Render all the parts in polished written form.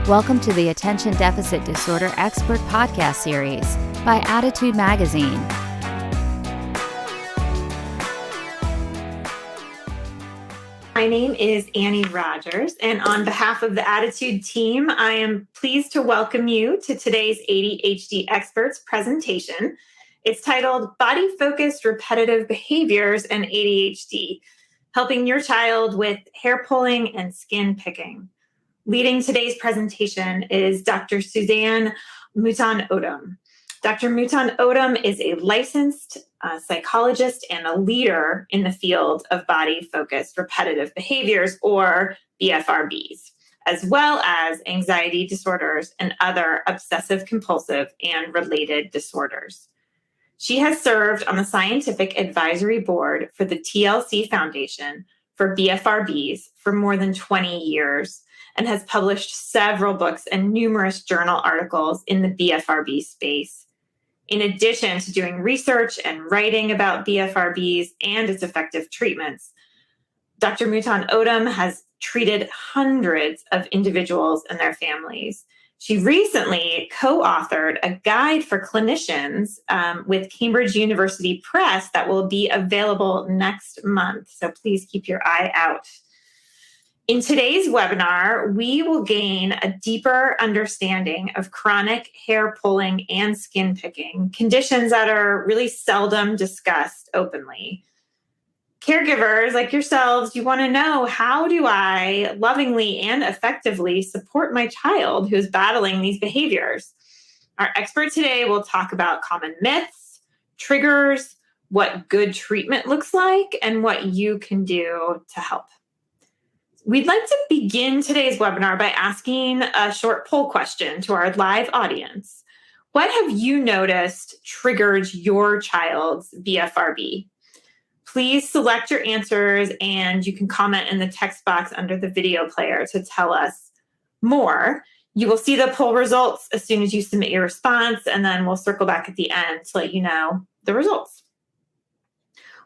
Welcome to the Attention Deficit Disorder Expert Podcast Series by Attitude Magazine. My name is Annie Rogers, and on behalf of the Attitude team, I am pleased to welcome you to today's ADHD Experts presentation. It's titled Body-Focused Repetitive Behaviors and ADHD, Helping Your Child with Hair Pulling and Skin Picking. Leading today's presentation is Dr. Suzanne Mouton-Odum. Dr. Mouton-Odum is a licensed psychologist and a leader in the field of body-focused repetitive behaviors, or BFRBs, as well as anxiety disorders and other obsessive-compulsive and related disorders. She has served on the scientific advisory board for the TLC Foundation for BFRBs for more than 20 years and has published several books and numerous journal articles in the BFRB space. In addition to doing research and writing about BFRBs and its effective treatments, Dr. Mouton-Odum has treated hundreds of individuals and their families. She recently co-authored a guide for clinicians with Cambridge University Press that will be available next month, so please keep your eye out. In today's webinar, we will gain a deeper understanding of chronic hair pulling and skin picking, conditions that are really seldom discussed openly. Caregivers like yourselves, you want to know, how do I lovingly and effectively support my child who is battling these behaviors? Our expert today will talk about common myths, triggers, what good treatment looks like, and what you can do to help. We'd like to begin today's webinar by asking a short poll question to our live audience. What have you noticed triggered your child's BFRB? Please select your answers, and you can comment in the text box under the video player to tell us more. You will see the poll results as soon as you submit your response, and then we'll circle back at the end to let you know the results.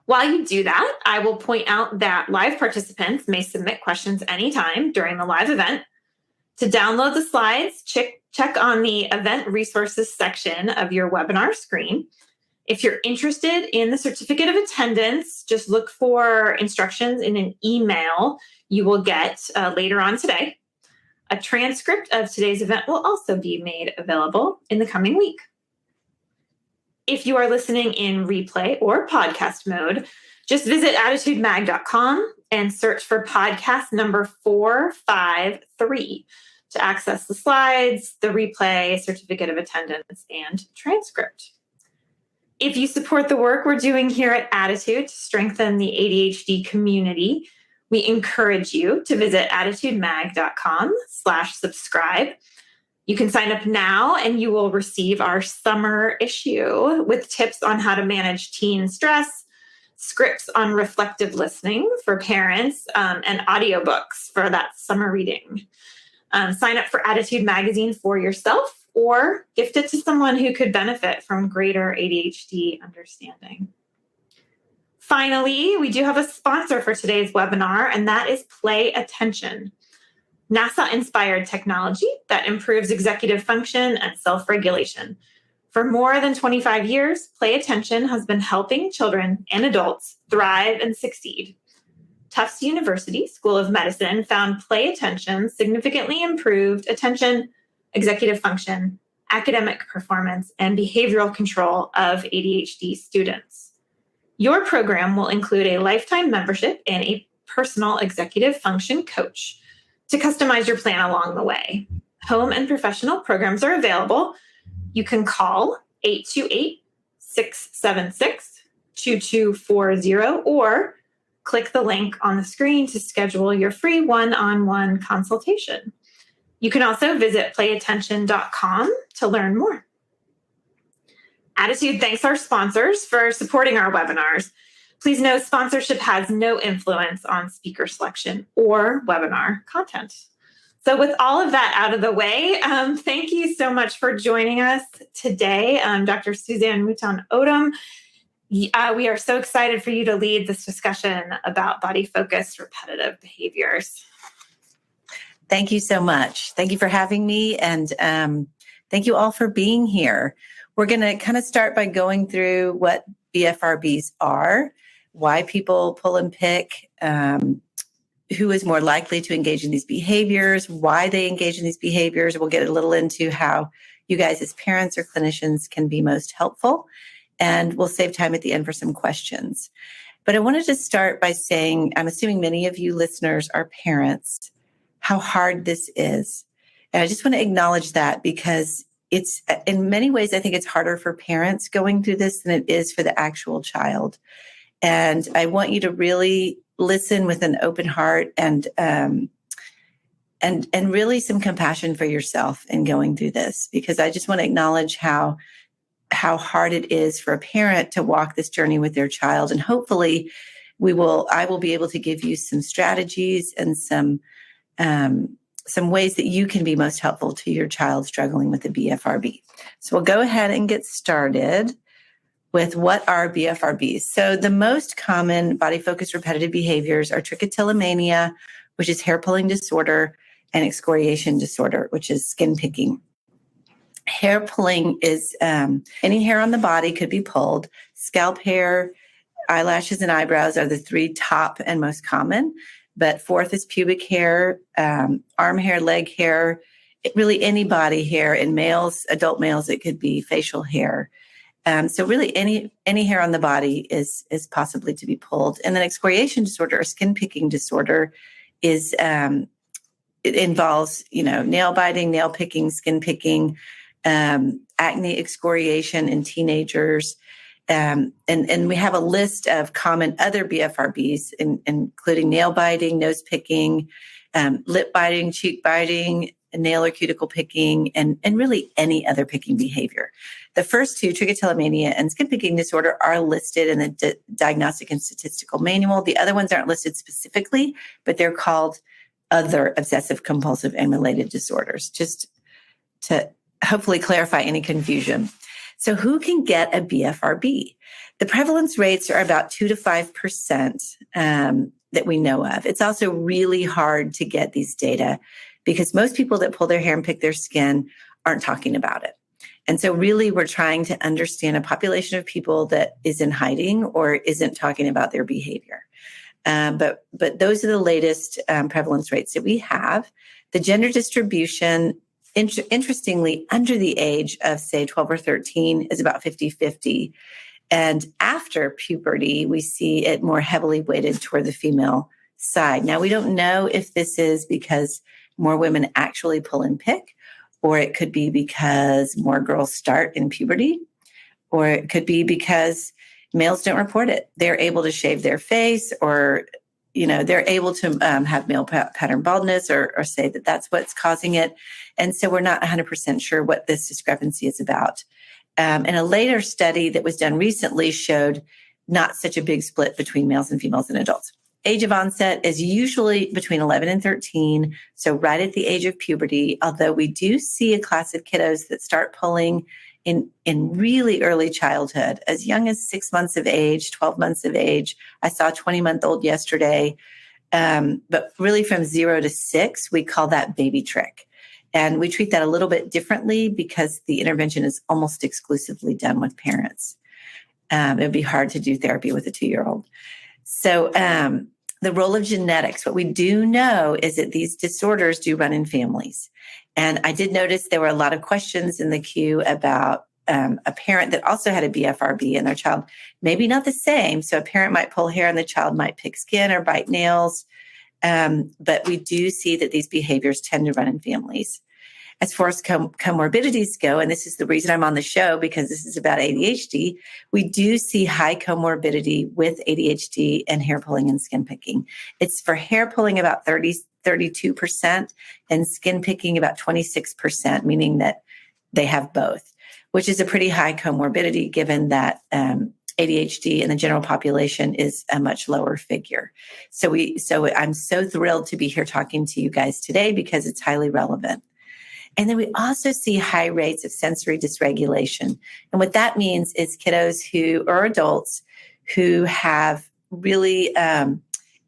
While you do that, I will point out that live participants may submit questions anytime during the live event. To download the slides, check on the event resources section of your webinar screen. If you're interested in the certificate of attendance, just look for instructions in an email you will get later on today. A transcript of today's event will also be made available in the coming week. If you are listening in replay or podcast mode, just visit attitudemag.com and search for podcast number 453 to access the slides, the replay, certificate of attendance, and transcript. If you support the work we're doing here at Attitude to strengthen the ADHD community, we encourage you to visit attitudemag.com/subscribe. You can sign up now and you will receive our summer issue with tips on how to manage teen stress, scripts on reflective listening for parents, and audiobooks for that summer reading. Sign up for Attitude Magazine for yourself or gift it to someone who could benefit from greater ADHD understanding. Finally, we do have a sponsor for today's webinar, and that is Play Attention, NASA-inspired technology that improves executive function and self-regulation. For more than 25 years, Play Attention has been helping children and adults thrive and succeed. Tufts University School of Medicine found Play Attention significantly improved attention, executive function, academic performance, and behavioral control of ADHD students. Your program will include a lifetime membership and a personal executive function coach to customize your plan along the way. Home and professional programs are available. You can call 828-676-2240 or click the link on the screen to schedule your free one-on-one consultation. You can also visit playattention.com to learn more. Attitude thanks our sponsors for supporting our webinars. Please know sponsorship has no influence on speaker selection or webinar content. So with all of that out of the way, thank you so much for joining us today. Dr. Suzanne Mouton-Odum, we are so excited for you to lead this discussion about body-focused repetitive behaviors. Thank you so much. Thank you for having me. And thank you all for being here. We're going to kind of start by going through what BFRBs are, why people pull and pick, who is more likely to engage in these behaviors, why they engage in these behaviors. We'll get a little into how you guys as parents or clinicians can be most helpful. And we'll save time at the end for some questions. But I wanted to start by saying, I'm assuming many of you listeners are parents, how hard this is. And I just want to acknowledge that because it's, in many ways, I think it's harder for parents going through this than it is for the actual child. And I want you to really listen with an open heart and really some compassion for yourself in going through this, because I just want to acknowledge how hard it is for a parent to walk this journey with their child. And hopefully I will be able to give you some strategies and some ways that you can be most helpful to your child struggling with the BFRB. So we'll go ahead and get started with what are BFRBs. So the most common body-focused repetitive behaviors are trichotillomania, which is hair pulling disorder, and excoriation disorder, which is skin picking. Hair pulling is any hair on the body could be pulled. Scalp hair, eyelashes, and eyebrows are the three top and most common. But fourth is pubic hair, arm hair, leg hair, really any body hair. In males, adult males, it could be facial hair. So really any hair on the body is possibly to be pulled. And then excoriation disorder or skin picking disorder is it involves, nail biting, nail picking, skin picking, acne excoriation in teenagers. And we have a list of common other BFRBs, including nail biting, nose picking, lip biting, cheek biting, nail or cuticle picking, and really any other picking behavior. The first two, trichotillomania and skin picking disorder, are listed in the Diagnostic and Statistical Manual. The other ones aren't listed specifically, but they're called other obsessive compulsive and related disorders, just to hopefully clarify any confusion. So who can get a BFRB? The prevalence rates are about 2 to 5% that we know of. It's also really hard to get these data because most people that pull their hair and pick their skin aren't talking about it. And so really we're trying to understand a population of people that is in hiding or isn't talking about their behavior. But those are the latest prevalence rates that we have. The gender distribution, interestingly, under the age of, say, 12 or 13 is about 50-50. And after puberty, we see it more heavily weighted toward the female side. Now, we don't know if this is because more women actually pull and pick, or it could be because more girls start in puberty, or it could be because males don't report it. They're able to shave their face, or they're able to have male pattern baldness or say that that's what's causing it. And so we're not 100% sure what this discrepancy is about. And a later study that was done recently showed not such a big split between males and females and adults. Age of onset is usually between 11 and 13, so right at the age of puberty, although we do see a class of kiddos that start pulling in really early childhood, as young as 6 months of age, 12 months of age. I saw a 20-month-old yesterday. But really from 0 to 6, we call that baby trick. And we treat that a little bit differently because the intervention is almost exclusively done with parents. It would be hard to do therapy with a 2-year-old. So the role of genetics, what we do know is that these disorders do run in families. And I did notice there were a lot of questions in the queue about a parent that also had a BFRB and their child, maybe not the same. So a parent might pull hair and the child might pick skin or bite nails. But we do see that these behaviors tend to run in families. As far as comorbidities go, and this is the reason I'm on the show because this is about ADHD, we do see high comorbidity with ADHD and hair pulling and skin picking. It's for hair pulling about 32% and skin picking about 26%, meaning that they have both, which is a pretty high comorbidity given that ADHD in the general population is a much lower figure. So I'm so thrilled to be here talking to you guys today because it's highly relevant. And then we also see high rates of sensory dysregulation. And what that means is kiddos or adults who have really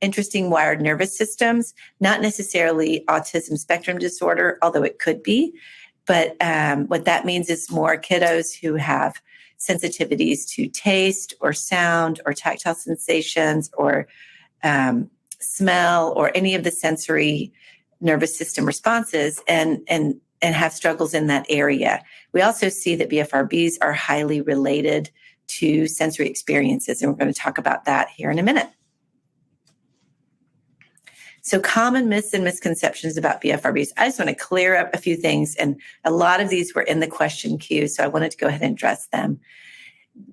interesting wired nervous systems, not necessarily autism spectrum disorder, although it could be. But what that means is more kiddos who have sensitivities to taste or sound or tactile sensations or smell or any of the sensory nervous system responses and have struggles in that area. We also see that BFRBs are highly related to sensory experiences, and we're going to talk about that here in a minute. So common myths and misconceptions about BFRBs. I just want to clear up a few things, and a lot of these were in the question queue, so I wanted to go ahead and address them.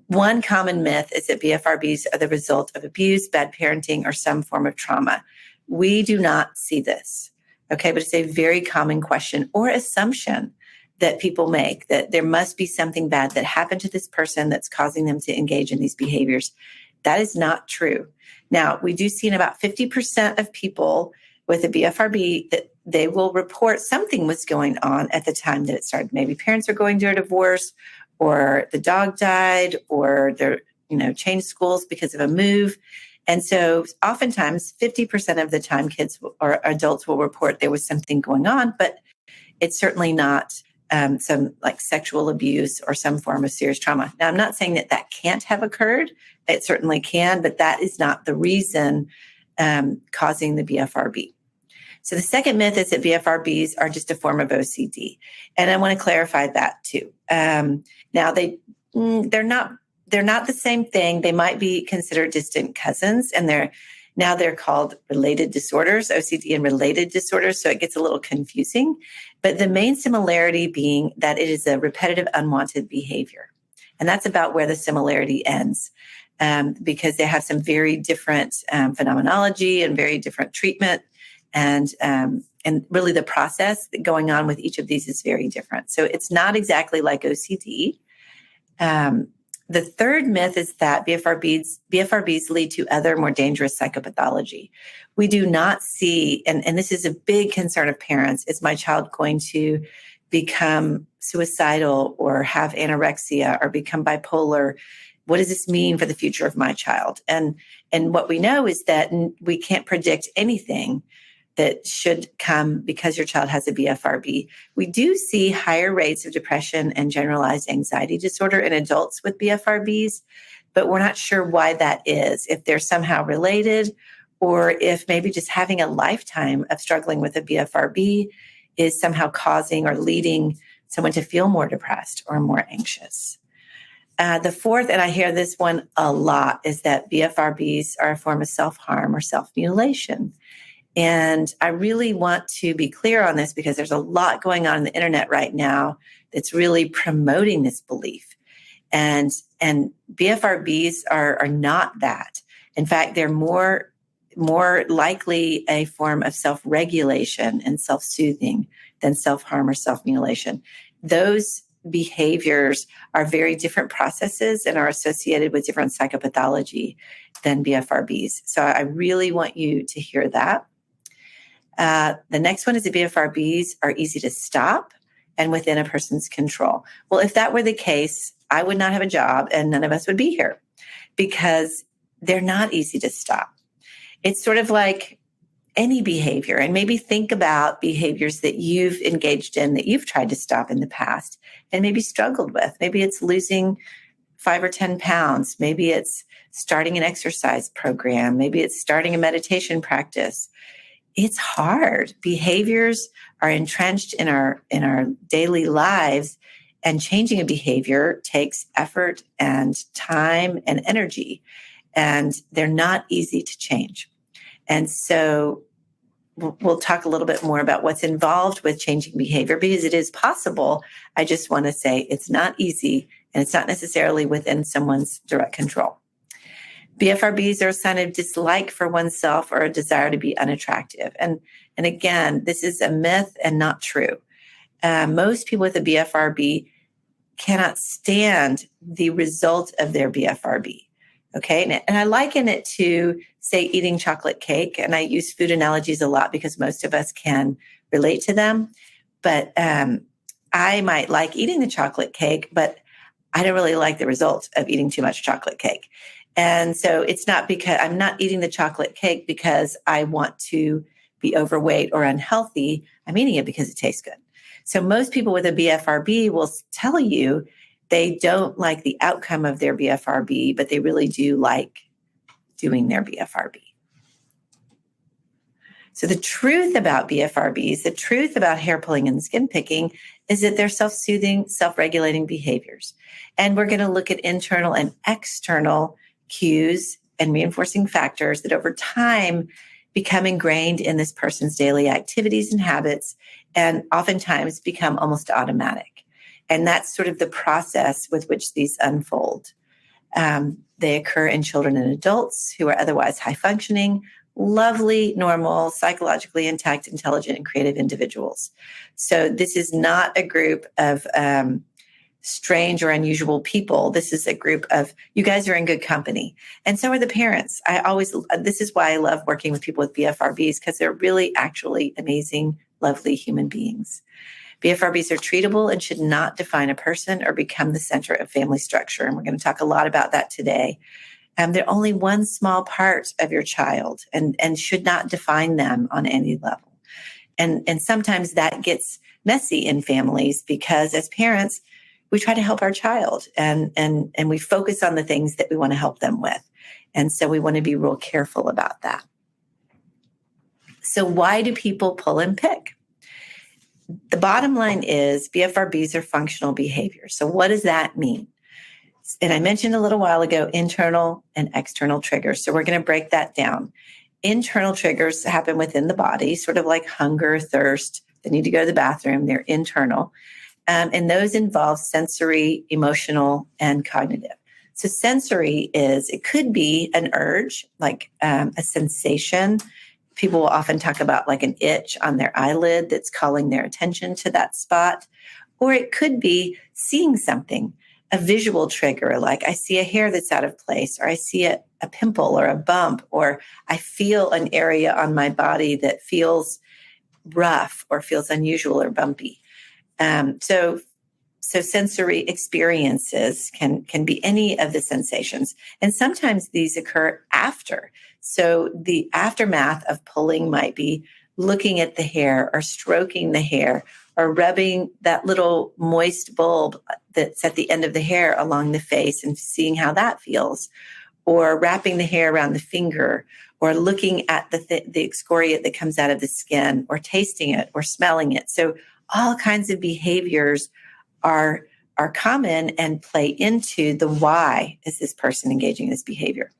One common myth is that BFRBs are the result of abuse, bad parenting, or some form of trauma. We do not see this, okay? But it's a very common question or assumption that people make, that there must be something bad that happened to this person that's causing them to engage in these behaviors. That is not true. Now, we do see in about 50% of people with a BFRB that they will report something was going on at the time that it started. Maybe parents are going through a divorce, or the dog died, or they're, changed schools because of a move. And so oftentimes 50% of the time kids or adults will report there was something going on, but it's certainly not some like sexual abuse or some form of serious trauma. Now, I'm not saying that that can't have occurred. It certainly can, but that is not the reason causing the BFRB. So the second myth is that BFRBs are just a form of OCD. And I want to clarify that too. Now, they're not the same thing. They might be considered distant cousins, and they're called related disorders, OCD and related disorders. So it gets a little confusing. But the main similarity being that it is a repetitive unwanted behavior. And that's about where the similarity ends, because they have some very different phenomenology and very different treatment. And really the process going on with each of these is very different. So it's not exactly like OCD. The third myth is that BFRBs lead to other more dangerous psychopathology. We do not see, and this is a big concern of parents, is my child going to become suicidal or have anorexia or become bipolar? What does this mean for the future of my child? And what we know is that we can't predict anything that should come because your child has a BFRB. We do see higher rates of depression and generalized anxiety disorder in adults with BFRBs, but we're not sure why that is, if they're somehow related, or if maybe just having a lifetime of struggling with a BFRB is somehow causing or leading someone to feel more depressed or more anxious. The fourth, and I hear this one a lot, is that BFRBs are a form of self-harm or self-mutilation. And I really want to be clear on this because there's a lot going on the internet right now that's really promoting this belief. And BFRBs are not that. In fact, they're more likely a form of self-regulation and self-soothing than self-harm or self-mutilation. Those behaviors are very different processes and are associated with different psychopathology than BFRBs. So I really want you to hear that. The next one is the BFRBs are easy to stop and within a person's control. Well, if that were the case, I would not have a job and none of us would be here because they're not easy to stop. It's sort of like any behavior, and maybe think about behaviors that you've engaged in that you've tried to stop in the past and maybe struggled with. Maybe it's losing 5 or 10 pounds. Maybe it's starting an exercise program. Maybe it's starting a meditation practice. It's hard. Behaviors are entrenched in our daily lives, and changing a behavior takes effort and time and energy, and they're not easy to change. And so we'll talk a little bit more about what's involved with changing behavior because it is possible. I just want to say it's not easy, and it's not necessarily within someone's direct control. BFRBs are a sign of dislike for oneself or a desire to be unattractive. And again, this is a myth and not true. Most people with a BFRB cannot stand the result of their BFRB. Okay. And I liken it to, say, eating chocolate cake. And I use food analogies a lot because most of us can relate to them. But I might like eating the chocolate cake, but I don't really like the result of eating too much chocolate cake. And so it's not because I'm not eating the chocolate cake because I want to be overweight or unhealthy. I'm eating it because it tastes good. So most people with a BFRB will tell you they don't like the outcome of their BFRB, but they really do like doing their BFRB. So the truth about BFRBs, the truth about hair pulling and skin picking is that they're self-soothing, self-regulating behaviors. And we're going to look at internal and external cues and reinforcing factors that over time become ingrained in this person's daily activities and habits, and oftentimes become almost automatic. And that's sort of the process with which these unfold. They occur in children and adults who are otherwise high functioning, lovely, normal, psychologically intact, intelligent, and creative individuals. So this is not a group of strange or unusual people. This is a group of, you guys are in good company. And so are the parents. This is why I love working with people with BFRBs, because they're really actually amazing, lovely human beings. BFRBs are treatable and should not define a person or become the center of family structure. And we're going to talk a lot about that today. They're only one small part of your child and should not define them on any level. And sometimes that gets messy in families because as parents, we try to help our child and we focus on the things that we want to help them with. And so we want to be real careful about that. So why do people pull and pick? The bottom line is BFRBs are functional behaviors. So what does that mean? And I mentioned a little while ago, internal and external triggers. So we're going to break that down. Internal triggers happen within the body, sort of like hunger, thirst, the need to go to the bathroom. They're internal. And those involve sensory, emotional, and cognitive. So sensory it could be an urge, like a sensation. People will often talk about like an itch on their eyelid that's calling their attention to that spot. Or it could be seeing something, a visual trigger, like I see a hair that's out of place, or I see a pimple or a bump, or I feel an area on my body that feels rough or feels unusual or bumpy. So sensory experiences can be any of the sensations. And sometimes these occur after. So the aftermath of pulling might be looking at the hair or stroking the hair or rubbing that little moist bulb that's at the end of the hair along the face and seeing how that feels, or wrapping the hair around the finger, or looking at the excoriate that comes out of the skin, or tasting it or smelling it. So all kinds of behaviors are common and play into the why is this person engaging in this behavior.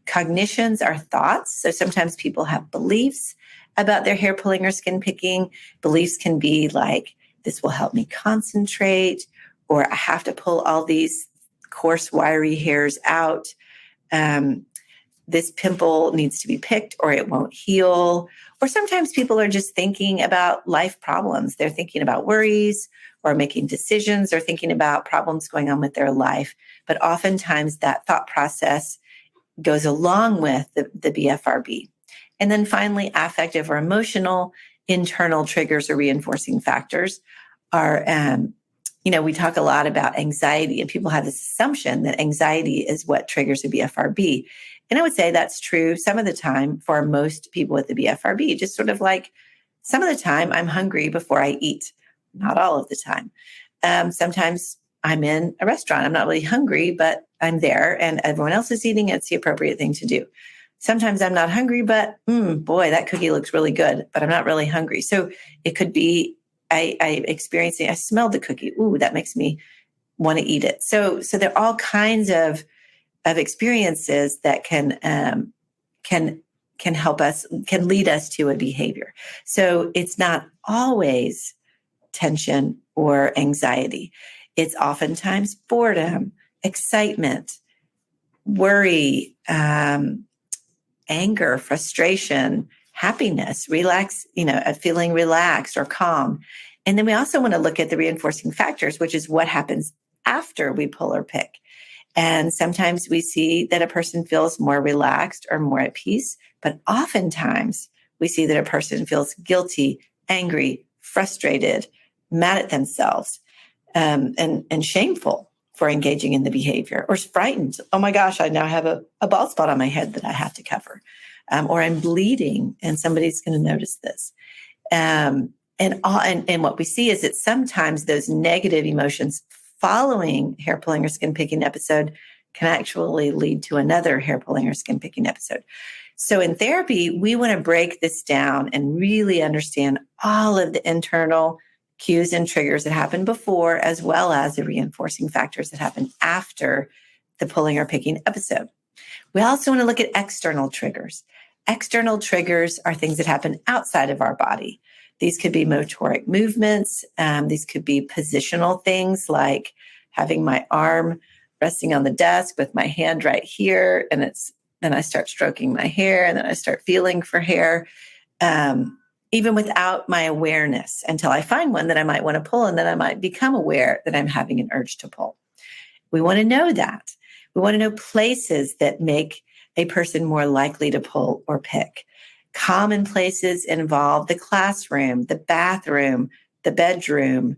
Cognitions are thoughts. So sometimes people have beliefs about their hair pulling or skin picking. Beliefs can be like, this will help me concentrate, or I have to pull all these coarse, wiry hairs out. This pimple needs to be picked or it won't heal. Or sometimes people are just thinking about life problems. They're thinking about worries or making decisions or thinking about problems going on with their life. But oftentimes that thought process goes along with the BFRB. And then finally, affective or emotional internal triggers or reinforcing factors are, we talk a lot about anxiety, and people have this assumption that anxiety is what triggers a BFRB. And I would say that's true some of the time for most people with the BFRB, just sort of like some of the time I'm hungry before I eat, not all of the time. Sometimes I'm in a restaurant. I'm not really hungry, but I'm there and everyone else is eating. It's the appropriate thing to do. Sometimes I'm not hungry, but boy, that cookie looks really good, but I'm not really hungry. So it could be I smelled the cookie. Ooh, that makes me want to eat it. So there are all kinds of experiences that can help us, can lead us to a behavior. So it's not always tension or anxiety. It's oftentimes boredom, excitement, worry, anger, frustration, happiness, feeling relaxed or calm. And then we also want to look at the reinforcing factors, which is what happens after we pull or pick. And sometimes we see that a person feels more relaxed or more at peace, but oftentimes we see that a person feels guilty, angry, frustrated, mad at themselves, and shameful for engaging in the behavior, or frightened. Oh my gosh, I now have a bald spot on my head that I have to cover. Or I'm bleeding and somebody's going to notice this. And what we see is that sometimes those negative emotions following hair pulling or skin picking episode can actually lead to another hair pulling or skin picking episode. So in therapy, we want to break this down and really understand all of the internal cues and triggers that happen before, as well as the reinforcing factors that happen after the pulling or picking episode. We also want to look at external triggers. External triggers are things that happen outside of our body. These could be motoric movements. These could be positional things like having my arm resting on the desk with my hand right here. And then I start stroking my hair, and then I start feeling for hair, even without my awareness, until I find one that I might want to pull, and then I might become aware that I'm having an urge to pull. We want to know that. We want to know places that make a person more likely to pull or pick. Common places involve the classroom, the bathroom, the bedroom,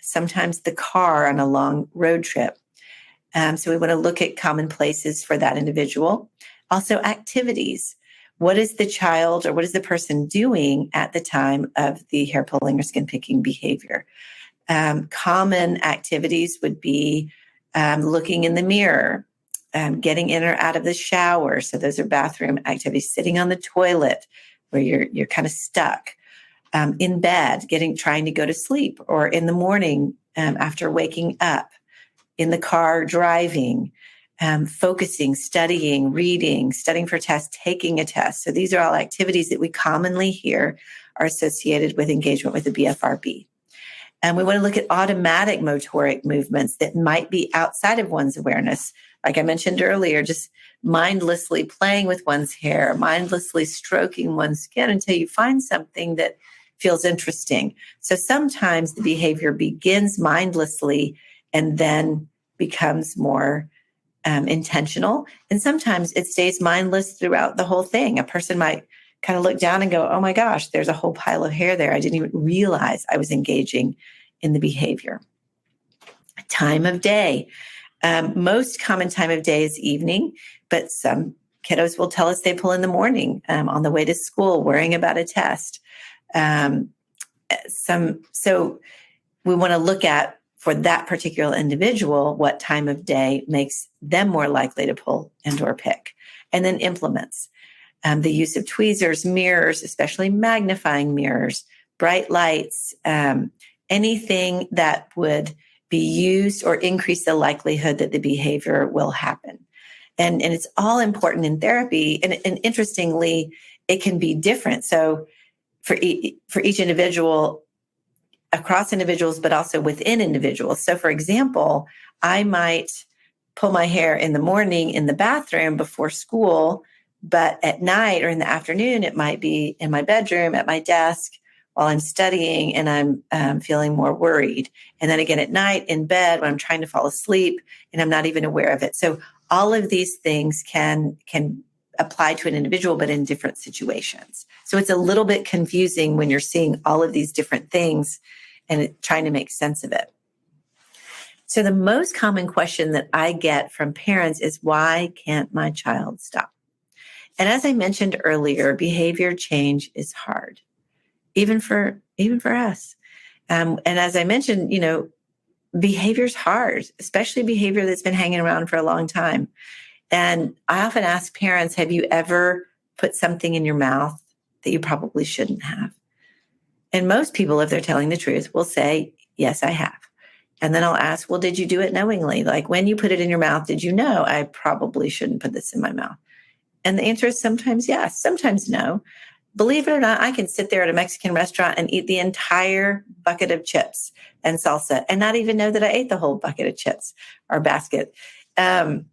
sometimes the car on a long road trip. So we want to look at common places for that individual. Also, activities. What is the child or what is the person doing at the time of the hair pulling or skin picking behavior? Common activities would be looking in the mirror, getting in or out of the shower. So those are bathroom activities. Sitting on the toilet where you're kind of stuck. In bed, trying to go to sleep, or in the morning after waking up. In the car driving, focusing, studying, reading, studying for tests, taking a test. So these are all activities that we commonly hear are associated with engagement with the BFRB. And we want to look at automatic motoric movements that might be outside of one's awareness. Like I mentioned earlier, just mindlessly playing with one's hair, mindlessly stroking one's skin until you find something that feels interesting. So sometimes the behavior begins mindlessly and then becomes more intentional. And sometimes it stays mindless throughout the whole thing. A person might kind of look down and go, oh my gosh, there's a whole pile of hair there. I didn't even realize I was engaging in the behavior. Time of day. Most common time of day is evening, but some kiddos will tell us they pull in the morning on the way to school, worrying about a test. So we want to look at, for that particular individual, what time of day makes them more likely to pull and or pick. And then implements. The use of tweezers, mirrors, especially magnifying mirrors, bright lights, anything that would be used or increase the likelihood that the behavior will happen. And it's all important in therapy. And interestingly, it can be different. So for each individual, across individuals, but also within individuals. So for example, I might pull my hair in the morning in the bathroom before school, but at night or in the afternoon, it might be in my bedroom at my desk while I'm studying and I'm feeling more worried. And then again at night in bed when I'm trying to fall asleep and I'm not even aware of it. So all of these things can apply to an individual, but in different situations. So it's a little bit confusing when you're seeing all of these different things and trying to make sense of it. So the most common question that I get from parents is, why can't my child stop? And as I mentioned earlier, behavior change is hard, even for us. And as I mentioned, behavior's hard, especially behavior that's been hanging around for a long time. And I often ask parents, have you ever put something in your mouth that you probably shouldn't have? And most people, if they're telling the truth, will say, yes, I have. And then I'll ask, well, did you do it knowingly? Like when you put it in your mouth, did you know I probably shouldn't put this in my mouth? And the answer is sometimes yes, sometimes no. Believe it or not, I can sit there at a Mexican restaurant and eat the entire bucket of chips and salsa and not even know that I ate the whole bucket of chips or basket. And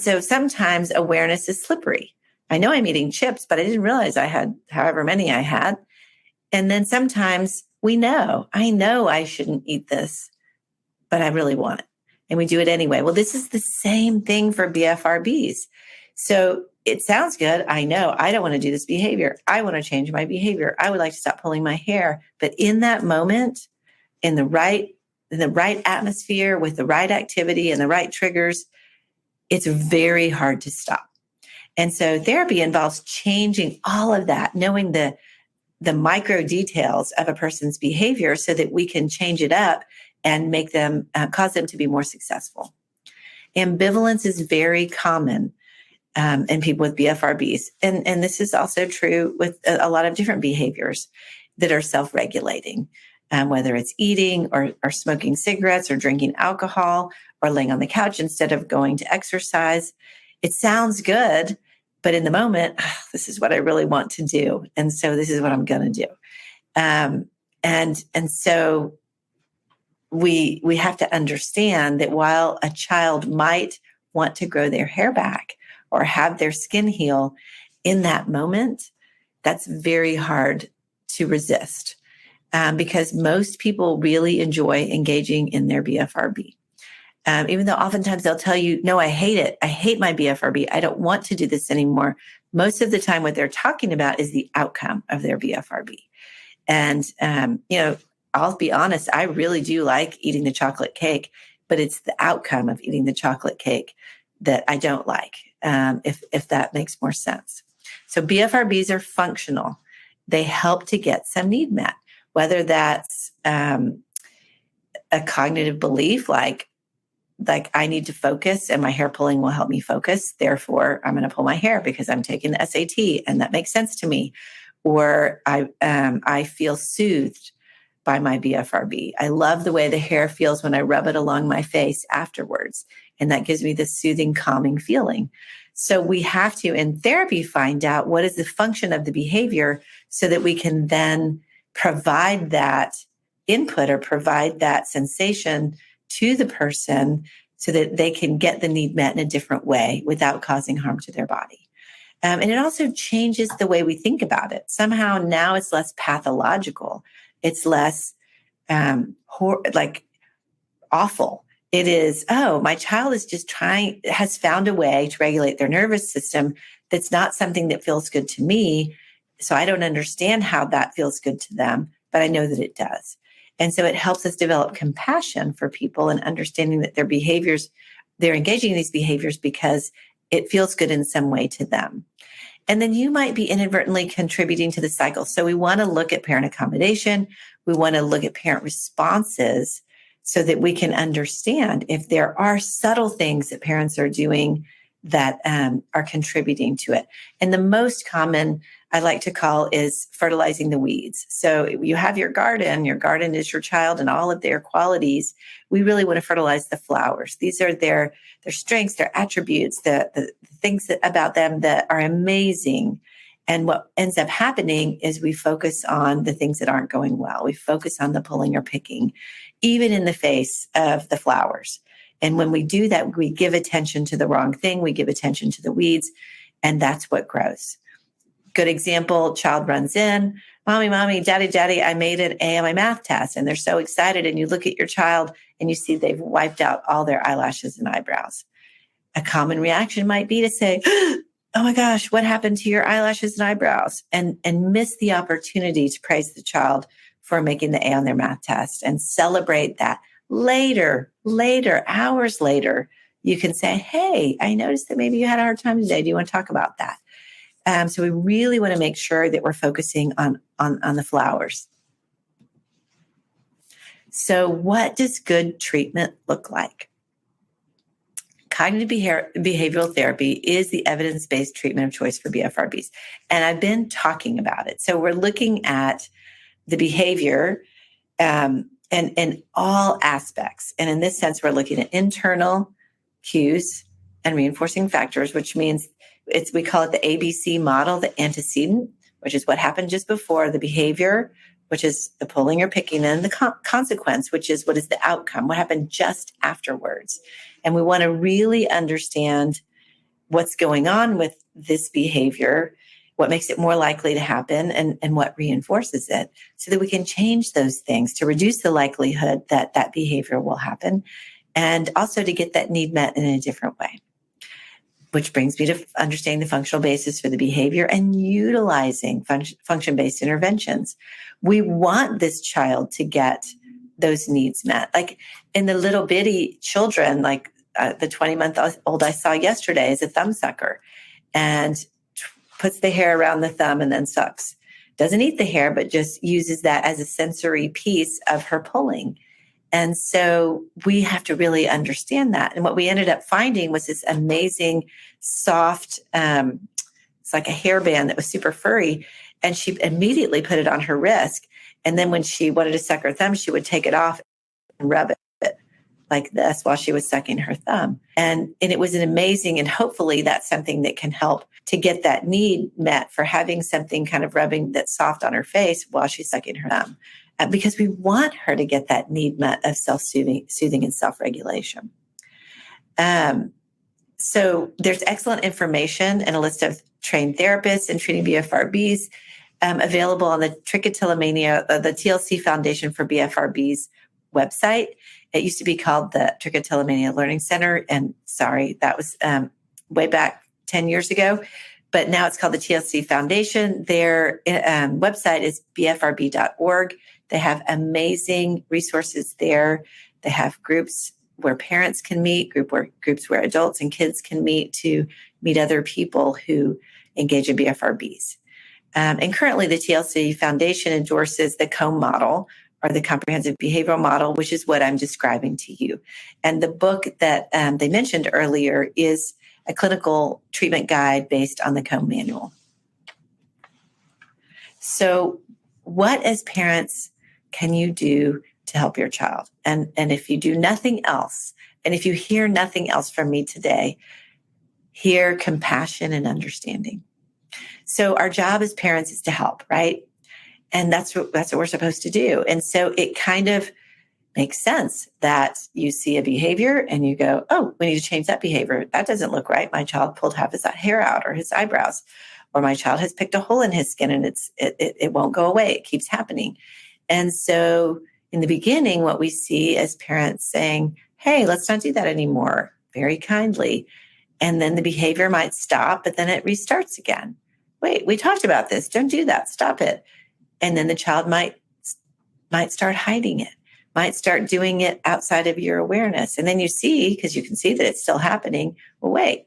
so sometimes awareness is slippery. I know I'm eating chips, but I didn't realize I had however many I had. And then sometimes I know I shouldn't eat this, but I really want it. And we do it anyway. Well, this is the same thing for BFRBs. So it sounds good. I know I don't want to do this behavior. I want to change my behavior. I would like to stop pulling my hair. But in that moment, in the right the right atmosphere with the right activity and the right triggers, it's very hard to stop. And so therapy involves changing all of that, knowing the micro details of a person's behavior so that we can change it up and make them, cause them to be more successful. Ambivalence is very common in people with BFRBs. And this is also true with a lot of different behaviors that are self-regulating, whether it's eating or smoking cigarettes or drinking alcohol or laying on the couch instead of going to exercise. It sounds good, but in the moment, this is what I really want to do. And so this is what I'm going to do. And so we have to understand that while a child might want to grow their hair back or have their skin heal in that moment, that's very hard to resist because most people really enjoy engaging in their BFRB. Even though oftentimes they'll tell you, no, I hate it. I hate my BFRB. I don't want to do this anymore. Most of the time, what they're talking about is the outcome of their BFRB. And, I'll be honest, I really do like eating the chocolate cake, but it's the outcome of eating the chocolate cake that I don't like, if that makes more sense. So BFRBs are functional. They help to get some need met, whether that's a cognitive belief like I need to focus and my hair pulling will help me focus. Therefore, I'm going to pull my hair because I'm taking the SAT and that makes sense to me. Or I feel soothed by my BFRB. I love the way the hair feels when I rub it along my face afterwards. And that gives me this soothing, calming feeling. So we have to, in therapy, find out what is the function of the behavior so that we can then provide that input or provide that sensation to the person so that they can get the need met in a different way without causing harm to their body. And it also changes the way we think about it. Somehow now it's less pathological. It's less awful. It is, my child is just has found a way to regulate their nervous system that's not something that feels good to me. So I don't understand how that feels good to them, but I know that it does. And so it helps us develop compassion for people and understanding that they're engaging in these behaviors because it feels good in some way to them. And then you might be inadvertently contributing to the cycle. So we want to look at parent accommodation. We want to look at parent responses so that we can understand if there are subtle things that parents are doing that are contributing to it. And the most common I like to call is fertilizing the weeds. So you have your garden is your child and all of their qualities. We really want to fertilize the flowers. These are their strengths, their attributes, the things about them that are amazing. And what ends up happening is we focus on the things that aren't going well. We focus on the pulling or picking, even in the face of the flowers. And when we do that, we give attention to the wrong thing. We give attention to the weeds, and that's what grows. Good example, child runs in, mommy, daddy, I made an A on my math test. And they're so excited. And you look at your child and you see they've wiped out all their eyelashes and eyebrows. A common reaction might be to say, oh my gosh, what happened to your eyelashes and eyebrows? And miss the opportunity to praise the child for making the A on their math test and celebrate that. Later, hours later, you can say, hey, I noticed that maybe you had a hard time today. Do you want to talk about that? So we really want to make sure that we're focusing on the flowers. So what does good treatment look like? Cognitive behavioral therapy is the evidence-based treatment of choice for BFRBs. And I've been talking about it. So we're looking at the behavior in all aspects. And in this sense, we're looking at internal cues and reinforcing factors, which means we call it the ABC model, the antecedent, which is what happened just before, the behavior, which is the pulling or picking, and the consequence, which is what is the outcome, what happened just afterwards. And we want to really understand what's going on with this behavior, what makes it more likely to happen, and what reinforces it, so that we can change those things to reduce the likelihood that that behavior will happen, and also to get that need met in a different way. Which brings me to understanding the functional basis for the behavior and utilizing function-based interventions. We want this child to get those needs met. Like in the little bitty children, like the 20-month-old I saw yesterday is a thumb sucker and puts the hair around the thumb and then sucks. Doesn't eat the hair, but just uses that as a sensory piece of her pulling. And so we have to really understand that. And what we ended up finding was this amazing, soft, it's like a hairband that was super furry. And she immediately put it on her wrist. And then when she wanted to suck her thumb, she would take it off and rub it like this while she was sucking her thumb. And it was an amazing, and hopefully that's something that can help to get that need met for having something kind of rubbing that's soft on her face while she's sucking her thumb. Because we want her to get that need met of self-soothing and self-regulation. So there's excellent information and a list of trained therapists and treating BFRBs available on the Trichotillomania, the TLC Foundation for BFRBs website. It used to be called the Trichotillomania Learning Center. And sorry, that was way back 10 years ago. But now it's called the TLC Foundation. Their website is bfrb.org. They have amazing resources there. They have groups where parents can meet, groups where adults and kids can meet to meet other people who engage in BFRBs. And currently the TLC Foundation endorses the COMB model, or the comprehensive behavioral model, which is what I'm describing to you. And the book that they mentioned earlier is a clinical treatment guide based on the COMB manual. So what, as parents, can you do to help your child? And if you do nothing else, and if you hear nothing else from me today, hear compassion and understanding. So our job as parents is to help, right? And that's what we're supposed to do. And so it kind of makes sense that you see a behavior and you go, oh, we need to change that behavior. That doesn't look right. My child pulled half his hair out or his eyebrows, or my child has picked a hole in his skin and it won't go away. It keeps happening. And so in the beginning, what we see as parents saying, hey, let's not do that anymore, very kindly. And then the behavior might stop, but then it restarts again. Wait, we talked about this. Don't do that. Stop it. And then the child might start hiding it, might start doing it outside of your awareness. And then you see, because you can see that it's still happening, well, wait,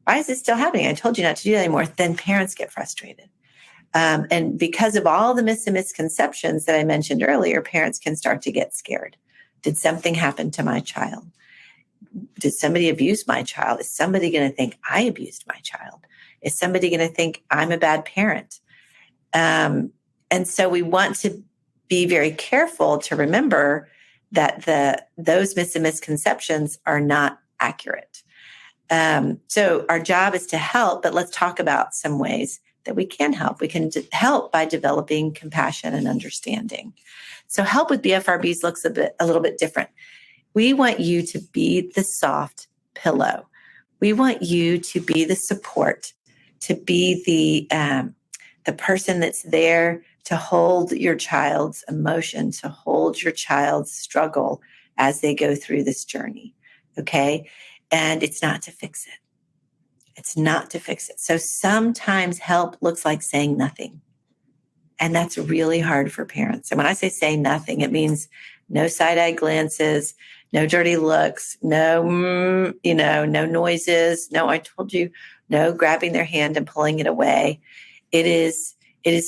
why is this still happening? I told you not to do that anymore. Then parents get frustrated. And because of all the myths and misconceptions that I mentioned earlier, parents can start to get scared. Did something happen to my child? Did somebody abuse my child? Is somebody going to think I abused my child? Is somebody going to think I'm a bad parent? And so we want to be very careful to remember that those myths and misconceptions are not accurate. So our job is to help, but let's talk about some ways that we can help. We can help by developing compassion and understanding. So help with BFRBs looks a little bit different. We want you to be the soft pillow. We want you to be the support, to be the person that's there to hold your child's emotion, to hold your child's struggle as they go through this journey, okay? And it's not to fix it. It's not to fix it. So sometimes help looks like saying nothing. And that's really hard for parents. And when I say nothing, it means no side-eye glances, no dirty looks, no noises, no, I told you, no grabbing their hand and pulling it away. It is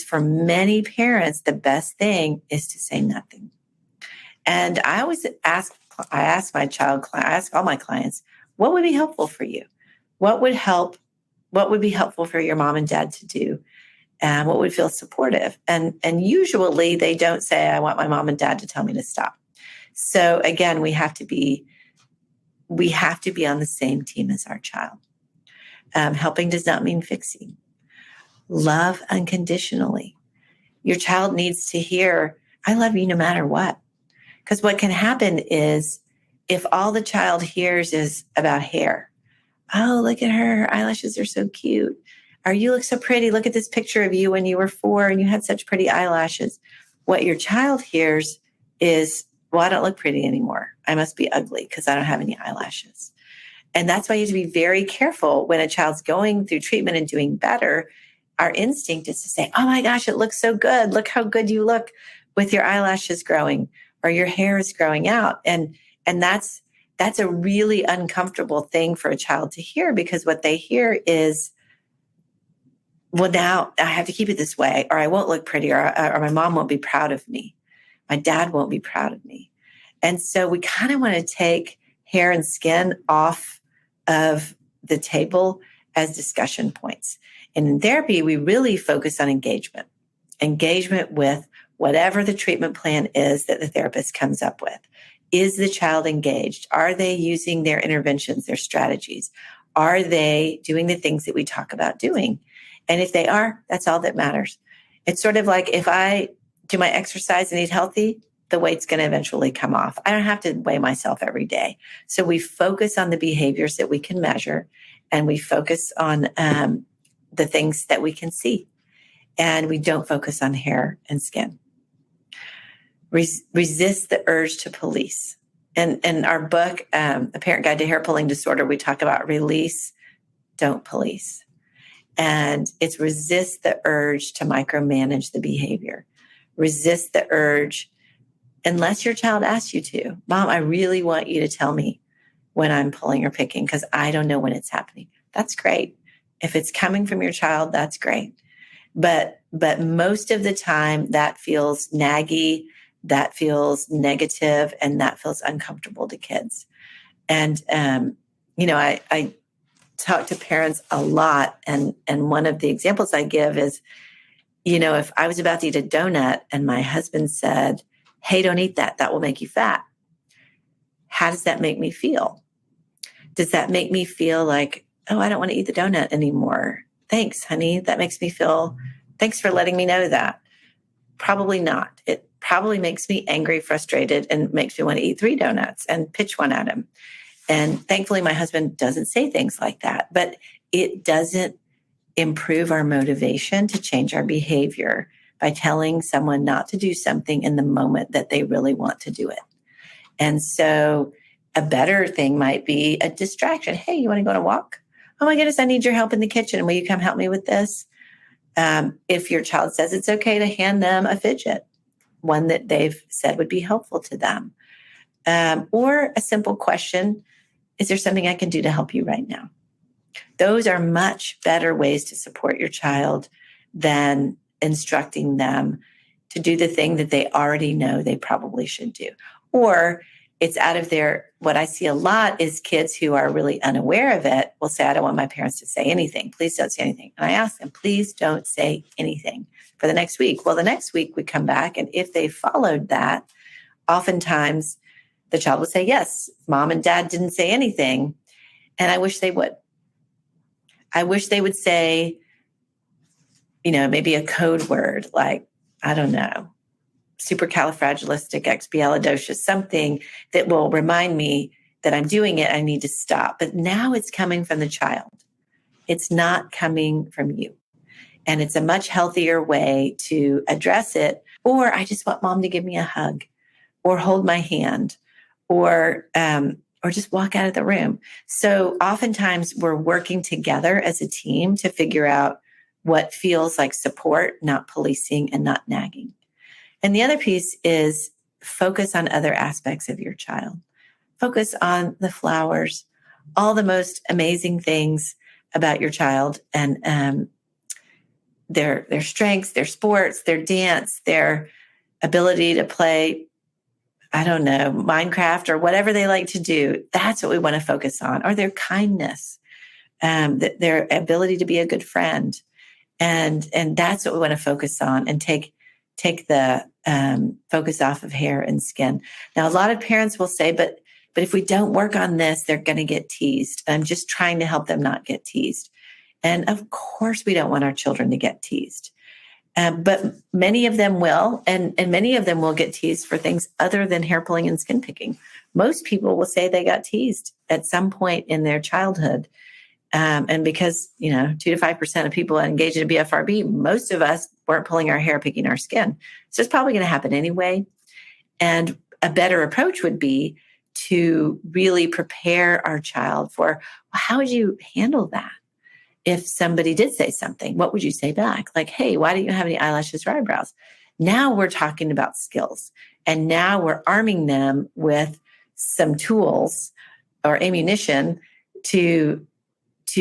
for many parents, the best thing is to say nothing. And I always ask all my clients, what would be helpful for you? What would be helpful for your mom and dad to do? And what would feel supportive? And usually they don't say, I want my mom and dad to tell me to stop. So again, we have to be on the same team as our child. Helping does not mean fixing. Love unconditionally. Your child needs to hear, I love you no matter what. Because what can happen is if all the child hears is about hair, oh, look at her eyelashes are so cute. Or you look so pretty. Look at this picture of you when you were 4 and you had such pretty eyelashes. What your child hears is, well, I don't look pretty anymore. I must be ugly because I don't have any eyelashes. And that's why you have to be very careful when a child's going through treatment and doing better. Our instinct is to say, oh my gosh, it looks so good. Look how good you look with your eyelashes growing. or your hair is growing out. And that's a really uncomfortable thing for a child to hear, because what they hear is, well, now I have to keep it this way, or I won't look pretty, or my mom won't be proud of me. My dad won't be proud of me. And so we kind of want to take hair and skin off of the table as discussion points. And in therapy, we really focus on engagement with whatever the treatment plan is that the therapist comes up with. Is the child engaged? Are they using their interventions, their strategies? Are they doing the things that we talk about doing? And if they are, that's all that matters. It's sort of like if I do my exercise and eat healthy, the weight's going to eventually come off. I don't have to weigh myself every day. So we focus on the behaviors that we can measure, and we focus on the things that we can see. And we don't focus on hair and skin. Resist the urge to police. And in our book, A Parent Guide to Hair Pulling Disorder, we talk about release, don't police. And it's resist the urge to micromanage the behavior. Resist the urge, unless your child asks you to. Mom, I really want you to tell me when I'm pulling or picking, because I don't know when it's happening. That's great. If it's coming from your child, that's great. But most of the time that feels naggy, that feels negative, and that feels uncomfortable to kids. And, I talk to parents a lot. And one of the examples I give is, if I was about to eat a donut and my husband said, hey, don't eat that. That will make you fat. How does that make me feel? Does that make me feel like, oh, I don't want to eat the donut anymore? Thanks, honey. That makes me feel, thanks for letting me know that. Probably not. It probably makes me angry, frustrated, and makes me want to eat 3 donuts and pitch one at him. And thankfully, my husband doesn't say things like that, but it doesn't improve our motivation to change our behavior by telling someone not to do something in the moment that they really want to do it. And so a better thing might be a distraction. Hey, you want to go on a walk? Oh my goodness, I need your help in the kitchen. Will you come help me with this? If your child says it's okay to hand them a fidget, one that they've said would be helpful to them. Or a simple question, is there something I can do to help you right now? Those are much better ways to support your child than instructing them to do the thing that they already know they probably should do. Or it's out of what I see a lot is kids who are really unaware of it will say, I don't want my parents to say anything. Please don't say anything. And I ask them, please don't say anything for the next week. Well, the next week we come back, and if they followed that, oftentimes the child will say, yes, mom and dad didn't say anything. And I wish they would. I wish they would say, maybe a code word like, I don't know, supercalifragilisticexpialidocious, something that will remind me that I'm doing it. I need to stop. But now it's coming from the child. It's not coming from you. And it's a much healthier way to address it. Or I just want mom to give me a hug or hold my hand or just walk out of the room. So oftentimes we're working together as a team to figure out what feels like support, not policing and not nagging. And the other piece is focus on other aspects of your child. Focus on the flowers, all the most amazing things about your child and their strengths, their sports, their dance, their ability to play, I don't know, Minecraft or whatever they like to do. That's what we want to focus on. Or their kindness, their ability to be a good friend. And that's what we want to focus on and take the focus off of hair and skin. Now, a lot of parents will say, but if we don't work on this, they're going to get teased. I'm just trying to help them not get teased. And of course, we don't want our children to get teased. But many of them will, and many of them will get teased for things other than hair pulling and skin picking. Most people will say they got teased at some point in their childhood. And because, 2 to 5% of people engaged in a BFRB, most of us weren't pulling our hair, picking our skin. So it's probably going to happen anyway. And a better approach would be to really prepare our child for, well, how would you handle that? If somebody did say something, what would you say back? Like, hey, why don't you have any eyelashes or eyebrows? Now we're talking about skills. And now we're arming them with some tools or ammunition to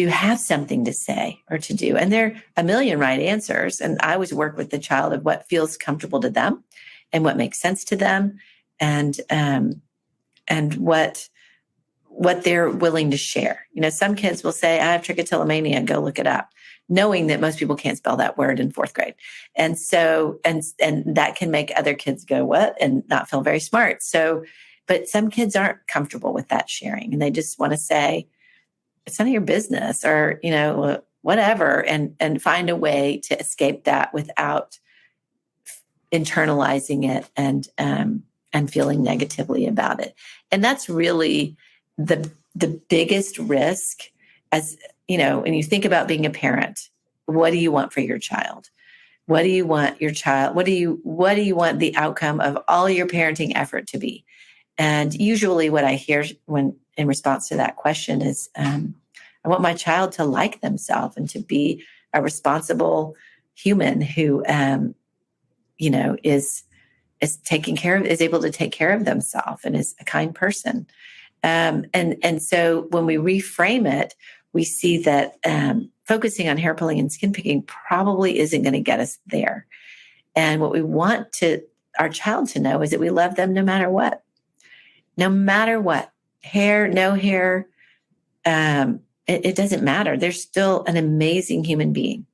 have something to say or to do. And there are a million right answers. And I always work with the child of what feels comfortable to them and what makes sense to them, and what they're willing to share. Some kids will say, I have trichotillomania, go look it up, knowing that most people can't spell that word in fourth grade. And so, and that can make other kids go, what? And not feel very smart. So, but some kids aren't comfortable with that sharing, and they just want to say, it's none of your business, or, whatever, and find a way to escape that without internalizing it and feeling negatively about it. And that's really the biggest risk. As when you think about being a parent, what do you want for your child? What do you want your child? What do you want the outcome of all your parenting effort to be? And usually what I hear when in response to that question is, I want my child to like themselves and to be a responsible human who, is able to take care of themselves and is a kind person. And so when we reframe it, we see that focusing on hair pulling and skin picking probably isn't going to get us there. And what we want our child to know is that we love them no matter what. No matter what, hair, no hair, it doesn't matter. They're still an amazing human being.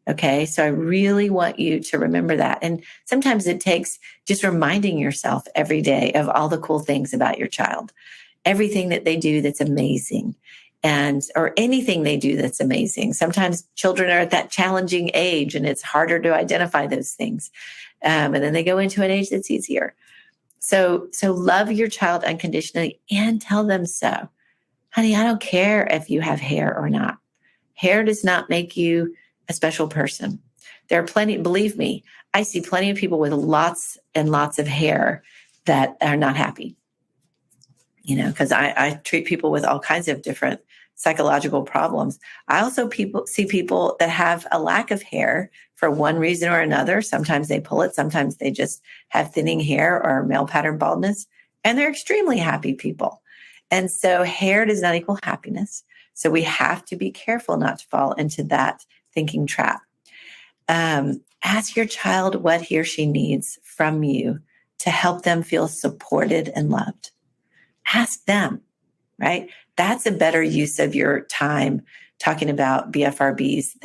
Okay, so I really want you to remember that. And sometimes it takes just reminding yourself every day of all the cool things about your child, everything that they do that's amazing, or anything they do that's amazing. Sometimes children are at that challenging age and it's harder to identify those things. And then they go into an age that's easier. So love your child unconditionally and tell them so. Honey, I don't care if you have hair or not. Hair does not make you a special person. There are plenty, believe me, I see plenty of people with lots and lots of hair that are not happy. Because I treat people with all kinds of different psychological problems. I also see people that have a lack of hair for one reason or another. Sometimes they pull it. Sometimes they just have thinning hair or male pattern baldness, and they're extremely happy people. And so hair does not equal happiness. So we have to be careful not to fall into that thinking trap. Ask your child what he or she needs from you to help them feel supported and loved. Ask them, right? That's a better use of your time talking about BFRBs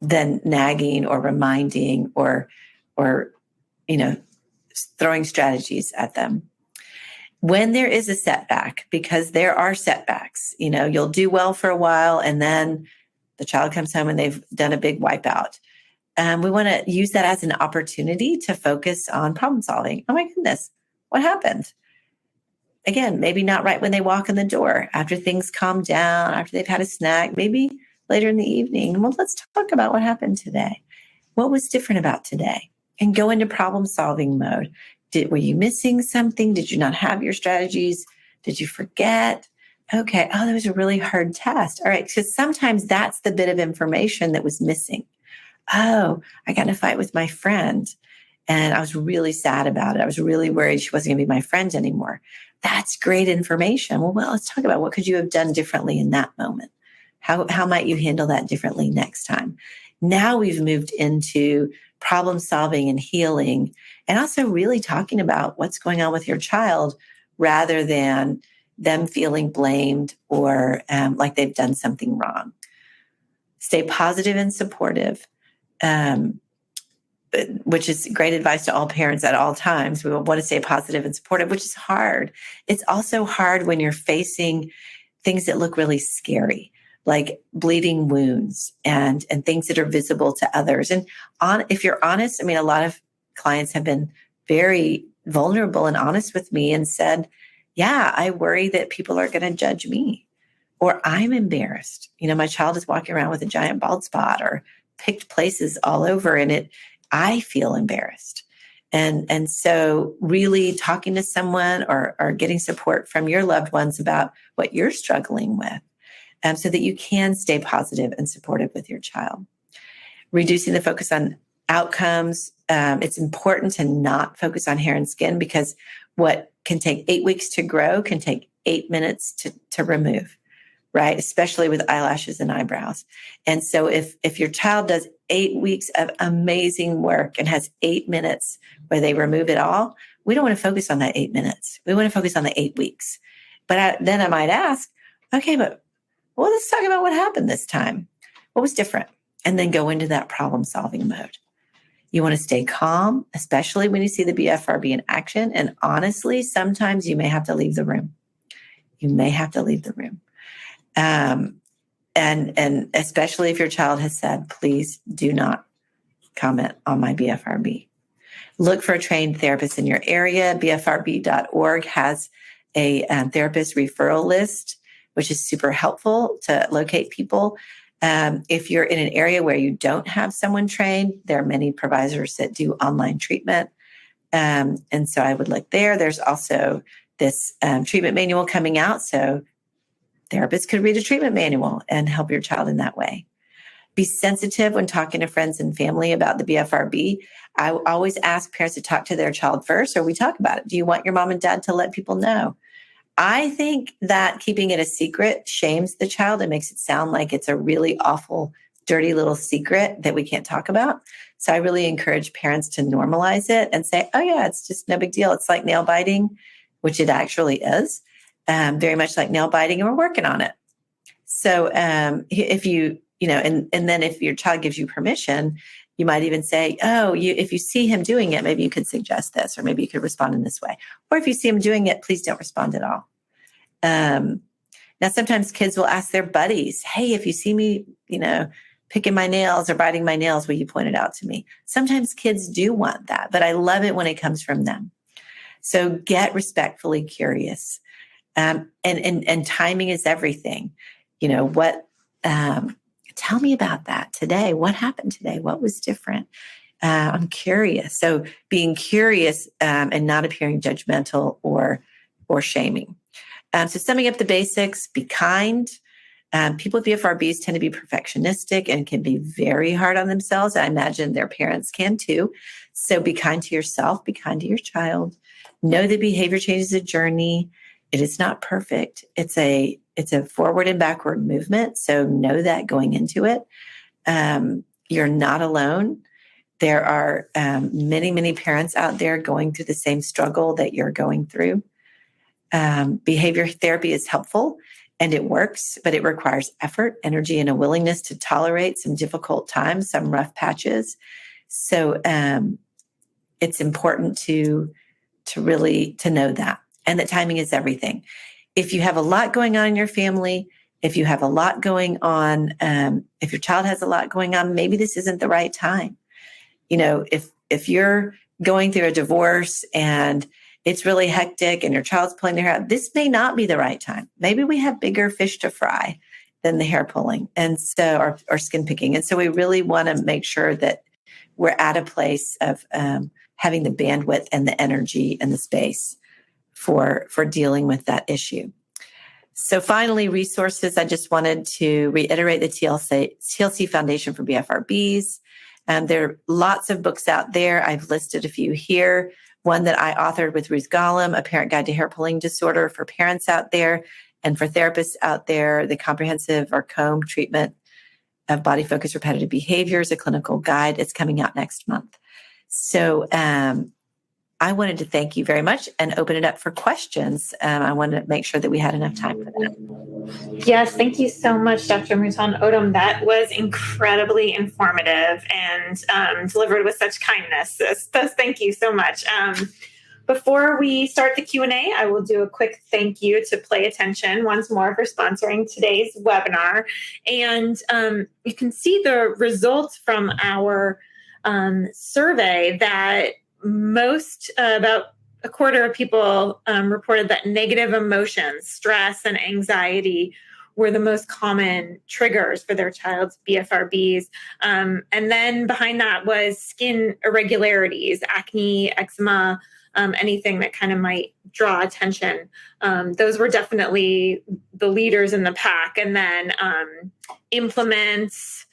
than nagging or reminding or throwing strategies at them. When there is a setback, because there are setbacks, you'll do well for a while and then the child comes home and they've done a big wipeout. We want to use that as an opportunity to focus on problem solving. Oh my goodness, what happened? Again, maybe not right when they walk in the door, after things calm down, after they've had a snack, maybe later in the evening. Well, let's talk about what happened today. What was different about today? And go into problem solving mode. Were you missing something? Did you not have your strategies? Did you forget? Okay. Oh, that was a really hard test. All right. Because sometimes that's the bit of information that was missing. Oh, I got in a fight with my friend and I was really sad about it. I was really worried she wasn't going to be my friend anymore. That's great information. Well, let's talk about what could you have done differently in that moment? How might you handle that differently next time? Now we've moved into problem solving and healing, and also really talking about what's going on with your child rather than them feeling blamed or like they've done something wrong. Stay positive and supportive, which is great advice to all parents at all times. We want to stay positive and supportive, which is hard. It's also hard when you're facing things that look really scary, like bleeding wounds and things that are visible to others. And if you're honest, a lot of clients have been very vulnerable and honest with me and said, yeah, I worry that people are going to judge me, or I'm embarrassed. My child is walking around with a giant bald spot or picked places all over, and I feel embarrassed. And so really talking to someone or getting support from your loved ones about what you're struggling with, so that you can stay positive and supportive with your child. Reducing the focus on outcomes it's important to not focus on hair and skin, because what can take 8 weeks to grow can take 8 minutes to remove, right? Especially with eyelashes and eyebrows. And so if your child does 8 weeks of amazing work and has 8 minutes where they remove it all, we don't want to focus on that 8 minutes. We want to focus on the 8 weeks. But then I might ask, okay, but well, let's talk about what happened this time. What was different? And then go into that problem-solving mode. You want to stay calm, especially when you see the BFRB in action. And honestly, sometimes you may have to leave the room. You may have to leave the room. And especially if your child has said, please do not comment on my BFRB. Look for a trained therapist in your area. BFRB.org has a therapist referral list, which is super helpful to locate people. If you're in an area where you don't have someone trained, there are many providers that do online treatment. And so I would look there. There's also this treatment manual coming out. So therapists could read a treatment manual and help your child in that way. Be sensitive when talking to friends and family about the BFRB. I always ask parents to talk to their child first, or we talk about it. Do you want your mom and dad to let people know? I think that keeping it a secret shames the child and makes it sound like it's a really awful, dirty little secret that we can't talk about. So I really encourage parents to normalize it and say, oh yeah, it's just no big deal. It's like nail biting, which it actually is, very much like nail biting, and we're working on it. So if and then if your child gives you permission, you might even say, if you see him doing it, maybe you could suggest this, or maybe you could respond in this way. Or if you see him doing it, please don't respond at all. Now, sometimes kids will ask their buddies, hey, if you see me, picking my nails or biting my nails, will you point it out to me? Sometimes kids do want that, but I love it when it comes from them. So get respectfully curious. And timing is everything. Tell me about that today. What happened today? What was different? I'm curious. So being curious and not appearing judgmental or shaming. So summing up the basics, be kind. People with BFRBs tend to be perfectionistic and can be very hard on themselves. I imagine their parents can too. So be kind to yourself, be kind to your child. Know that behavior change is a journey. It is not perfect. It's a forward and backward movement. So know that going into it. You're not alone. There are many, many parents out there going through the same struggle that you're going through. Behavior therapy is helpful and it works, but it requires effort, energy, and a willingness to tolerate some difficult times, some rough patches. So it's important to really know that, and that timing is everything. If you have a lot going on in your family, if you have a lot going on, if your child has a lot going on, maybe this isn't the right time. If you're going through a divorce and it's really hectic and your child's pulling their hair out, this may not be the right time. Maybe we have bigger fish to fry than the hair pulling, and so or skin picking. And so we really want to make sure that we're at a place of having the bandwidth and the energy and the space for dealing with that issue. So finally, resources. I just wanted to reiterate the TLC Foundation for BFRBs. There are lots of books out there. I've listed a few here. One that I authored with Ruth Gollum, A Parent Guide to Hair Pulling Disorder, for parents out there and for therapists out there, the Comprehensive or COMB Treatment of Body-Focused Repetitive Behaviors, a clinical guide. It's coming out next month. So I wanted to thank you very much and open it up for questions. I wanted to make sure that we had enough time for that. Yes, thank you so much, Dr. Mouton-Odum. That was incredibly informative and delivered with such kindness. So thank you so much. Before we start the Q&A, I will do a quick thank you to Play Attention once more for sponsoring today's webinar. And you can see the results from our survey that about a quarter of people reported that negative emotions, stress, and anxiety were the most common triggers for their child's BFRBs. And then behind that was skin irregularities, acne, eczema, anything that kind of might draw attention. Those were definitely the leaders in the pack. And then implements,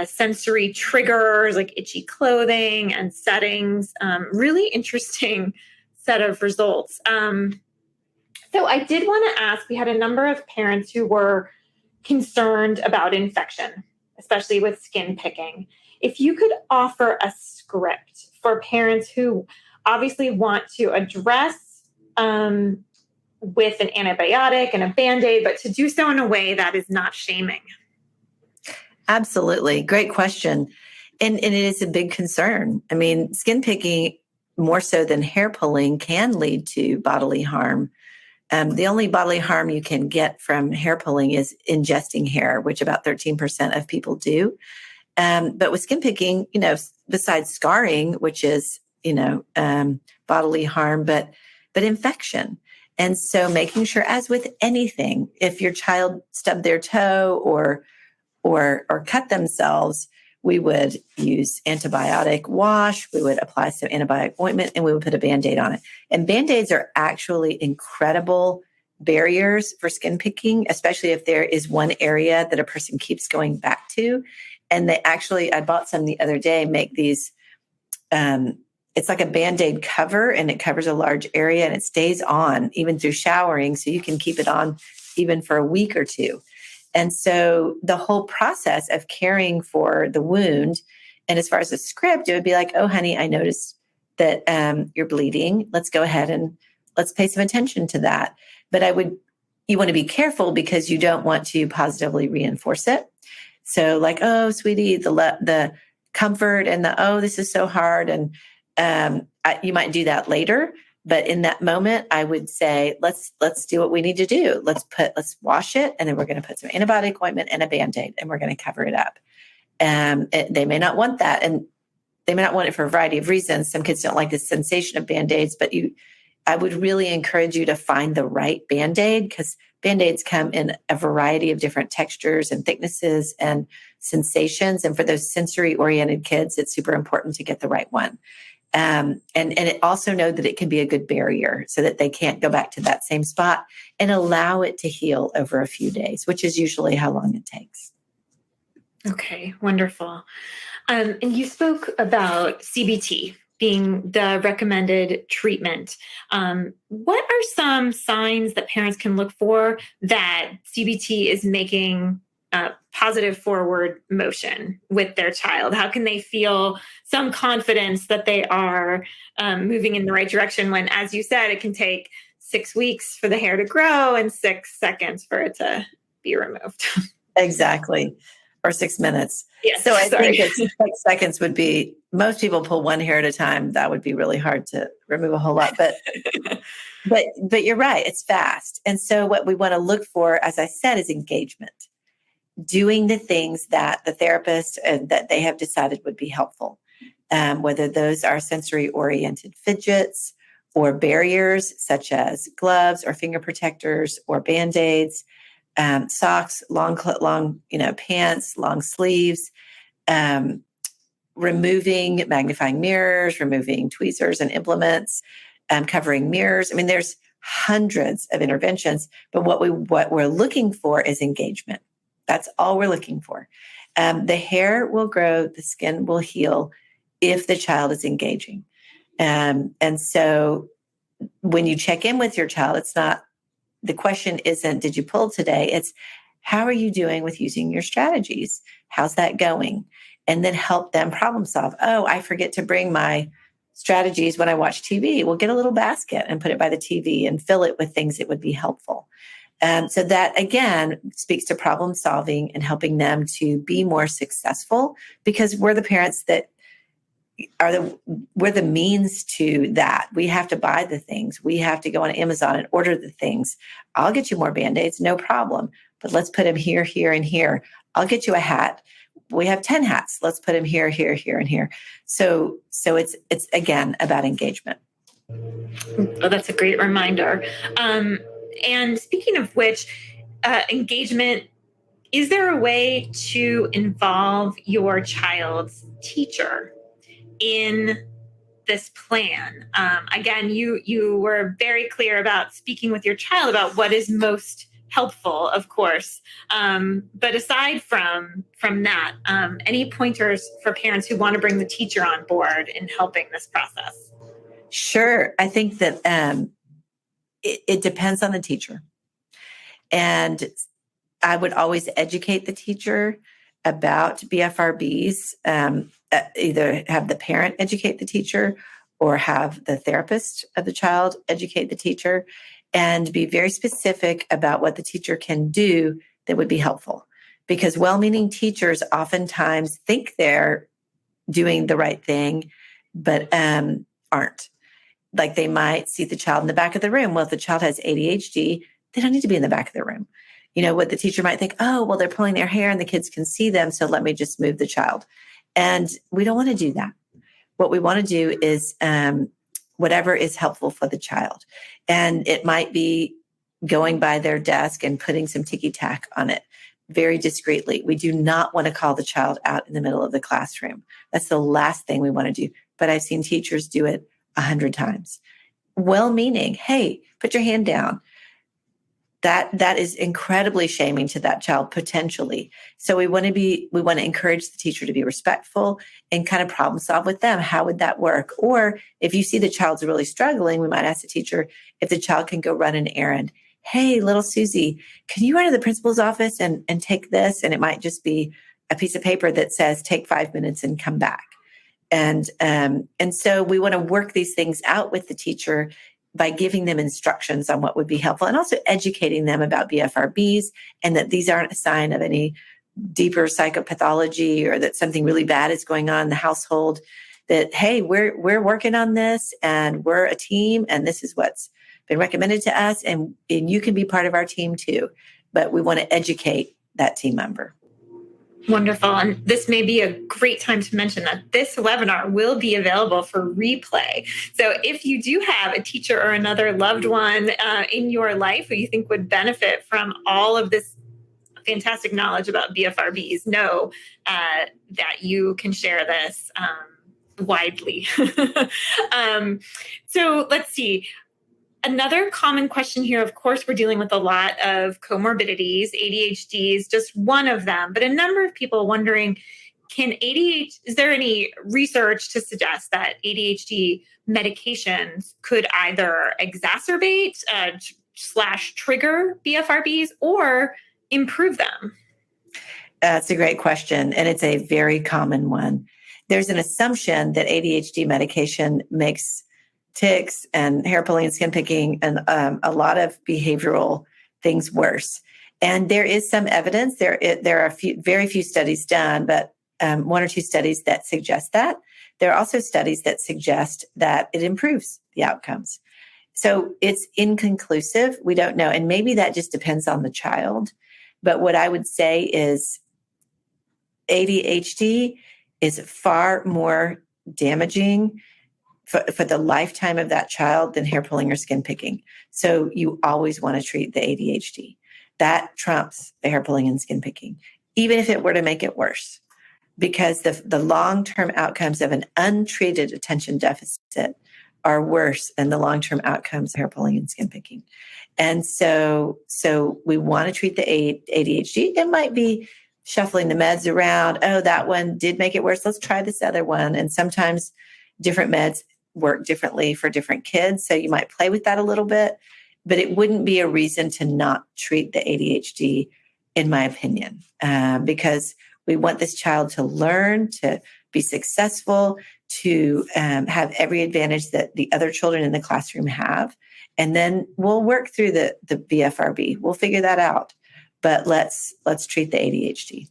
sensory triggers like itchy clothing and settings. Really interesting set of results. So I did want to ask, we had a number of parents who were concerned about infection, especially with skin picking. If you could offer a script for parents who obviously want to address with an antibiotic and a Band-Aid, but to do so in a way that is not shaming. Absolutely. Great question. And it is a big concern. I mean, skin picking, more so than hair pulling, can lead to bodily harm. The only bodily harm you can get from hair pulling is ingesting hair, which about 13% of people do. But with skin picking, besides scarring, which is, bodily harm, but infection. And so making sure, as with anything, if your child stubbed their toe or cut themselves, we would use antibiotic wash, we would apply some antibiotic ointment, and we would put a Band-Aid on it. And Band-Aids are actually incredible barriers for skin picking, especially if there is one area that a person keeps going back to. And I bought some the other day, make these, it's like a Band-Aid cover, and it covers a large area, and it stays on even through showering. So you can keep it on even for a week or two. And so the whole process of caring for the wound, and as far as the script, it would be like, oh, honey, I noticed that you're bleeding. Let's go ahead and let's pay some attention to that. But you want to be careful because you don't want to positively reinforce it. So like, oh, sweetie, the comfort and this is so hard. And you might do that later. But in that moment, I would say, let's do what we need to do. Let's wash it. And then we're going to put some antibiotic ointment and a Band-Aid, and we're going to cover it up. They may not want that. And they may not want it for a variety of reasons. Some kids don't like the sensation of Band-Aids, but I would really encourage you to find the right Band-Aid, because Band-Aids come in a variety of different textures and thicknesses and sensations. And for those sensory oriented kids, it's super important to get the right one. And it also know that it can be a good barrier so that they can't go back to that same spot, and allow it to heal over a few days, which is usually how long it takes. Okay, wonderful. And you spoke about CBT being the recommended treatment. What are some signs that parents can look for that CBT is making positive forward motion with their child? How can they feel some confidence that they are moving in the right direction when, as you said, it can take 6 weeks for the hair to grow and 6 seconds for it to be removed? Exactly. Or 6 minutes. Yes, so I think it's 6 seconds would be, most people pull one hair at a time. That would be really hard to remove a whole lot. But you're right. It's fast. And so what we want to look for, as I said, is engagement. Doing the things that the therapist that they have decided would be helpful, whether those are sensory oriented fidgets or barriers such as gloves or finger protectors or Band-Aids, socks, long pants, long sleeves, removing magnifying mirrors, removing tweezers and implements, covering mirrors. I mean, there's hundreds of interventions, but what we're looking for is engagement. That's all we're looking for. The hair will grow, the skin will heal if the child is engaging. And so when you check in with your child, the question isn't, did you pull today? It's, how are you doing with using your strategies? How's that going? And then help them problem solve. Oh, I forget to bring my strategies when I watch TV. We'll get a little basket and put it by the TV and fill it with things that would be helpful. So that, again, speaks to problem solving and helping them to be more successful, because we're the parents that we're the means to that. We have to buy the things. We have to go on Amazon and order the things. I'll get you more Band-Aids, no problem. But let's put them here, here, and here. I'll get you a hat. We have 10 hats. Let's put them here, here, here, and here. So it's again about engagement. Oh, that's a great reminder. And speaking of which, engagement, is there a way to involve your child's teacher in this plan? Again, you were very clear about speaking with your child about what is most helpful, of course. But aside from that, any pointers for parents who want to bring the teacher on board in helping this process? Sure. I think that it depends on the teacher. And I would always educate the teacher about BFRBs, either have the parent educate the teacher or have the therapist of the child educate the teacher, and be very specific about what the teacher can do that would be helpful. Because well-meaning teachers oftentimes think they're doing the right thing, but aren't. Like they might see the child in the back of the room. Well, if the child has ADHD, they don't need to be in the back of the room. What the teacher might think, oh, well, they're pulling their hair and the kids can see them, so let me just move the child. And we don't want to do that. What we want to do is whatever is helpful for the child. And it might be going by their desk and putting some ticky-tack on it very discreetly. We do not want to call the child out in the middle of the classroom. That's the last thing we want to do. But I've seen teachers do it 100 times. Well-meaning, hey, put your hand down. That is incredibly shaming to that child potentially. So we want to encourage the teacher to be respectful and kind of problem solve with them. How would that work? Or if you see the child's really struggling, we might ask the teacher if the child can go run an errand. Hey, little Susie, can you run to the principal's office and take this? And it might just be a piece of paper that says, take 5 minutes and come back. And so we want to work these things out with the teacher by giving them instructions on what would be helpful and also educating them about BFRBs and that these aren't a sign of any deeper psychopathology or that something really bad is going on in the household. That, hey, we're working on this and we're a team and this is what's been recommended to us and you can be part of our team too. But we want to educate that team member. Wonderful. And this may be a great time to mention that this webinar will be available for replay. So if you do have a teacher or another loved one in your life who you think would benefit from all of this fantastic knowledge about BFRBs, know that you can share this widely. So let's see. Another common question here, of course, we're dealing with a lot of comorbidities. ADHD is just one of them, but a number of people wondering, is there any research to suggest that ADHD medications could either exacerbate / trigger BFRBs or improve them? That's a great question, and it's a very common one. There's an assumption that ADHD medication makes tics and hair pulling and skin picking and a lot of behavioral things worse. And there is some evidence. There are very few studies done, but 1 or 2 studies that suggest that. There are also studies that suggest that it improves the outcomes. So it's inconclusive. We don't know. And maybe that just depends on the child. But what I would say is ADHD is far more damaging for the lifetime of that child than hair pulling or skin picking. So you always want to treat the ADHD. That trumps the hair pulling and skin picking, even if it were to make it worse, because the long-term outcomes of an untreated attention deficit are worse than the long-term outcomes of hair pulling and skin picking. And so we want to treat the ADHD. It might be shuffling the meds around. Oh, that one did make it worse. Let's try this other one. And sometimes different meds work differently for different kids. So you might play with that a little bit, but it wouldn't be a reason to not treat the ADHD, in my opinion, because we want this child to learn, to be successful, to have every advantage that the other children in the classroom have. And then we'll work through the BFRB. We'll figure that out. But let's treat the ADHD.